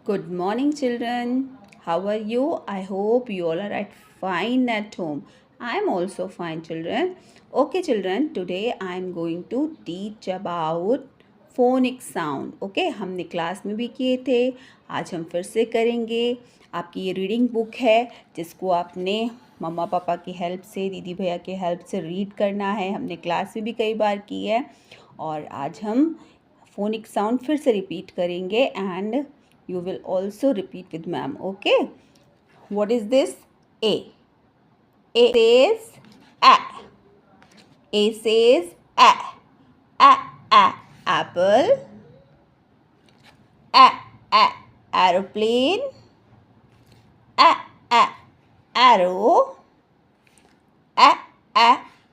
Good morning, children. How are you? I hope you all are at fine at home. I am also fine, children. Okay, children. Today I am going to teach about phonic sound. Okay, हमने class में भी किए थे. आज हम फिर से करेंगे. आपकी ये रीडिंग बुक है जिसको आपने मम्मा पापा की हेल्प से, दीदी भैया की हेल्प से रीड करना है. हमने क्लास में भी कई बार की है और आज हम फोनिक साउंड फिर से रिपीट करेंगे and you will also repeat with ma'am. Okay, what is this? A says a. A says a. A apple. A aeroplane. A arrow. A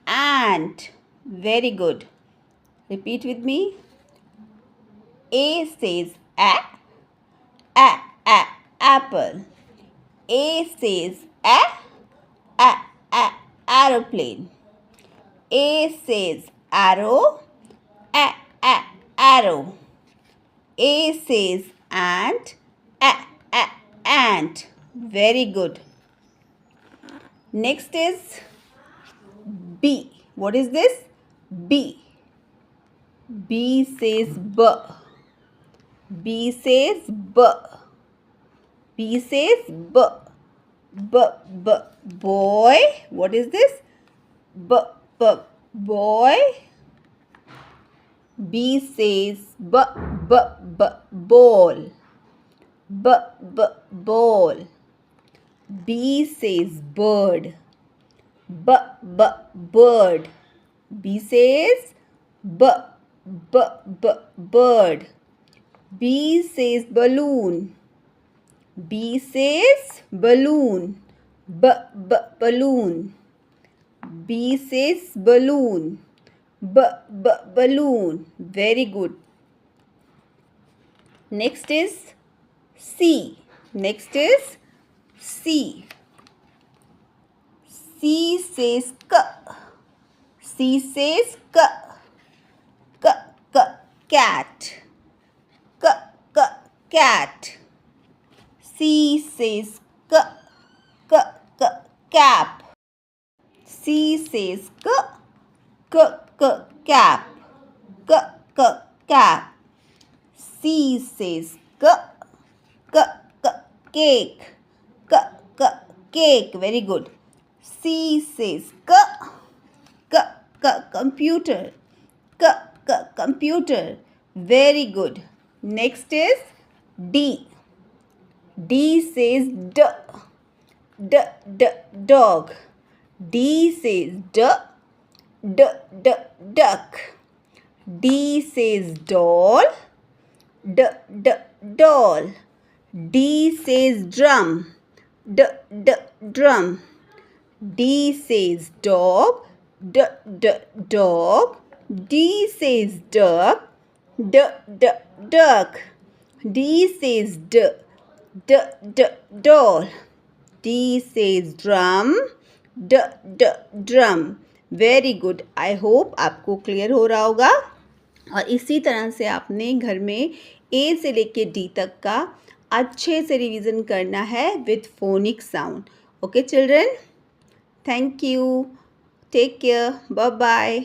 ant. Very good. Repeat with me. A says a apple. A says a aeroplane. A says arrow. A arrow. A says ant. Ant. Very good. Next is B. What is this? B. B says b. B says b. B says b. Boy. What is this? Boy. B says ball. Ball. B says bird. Bird. B says bird. B says balloon. B says balloon. Balloon. B says balloon. Balloon. Very good. Next is C. Next is C. C says k. C says k. Cat. Cat. C says cap. C says cap. Cap. C says cake. Cake. Very good. C says computer. Computer. Very good. Next is D. D says dog. D says duck. D says doll. Doll. D says drum. Drum. D says dog. Dog. D says duck. Duck. D says doll. D says drum. Drum. Very good. I hope आपको clear हो रहा होगा और इसी तरह से आपने घर में ए से लेके डी तक का अच्छे से रिवीजन करना है with phonic sound. Okay children, thank you. Take care. Bye bye.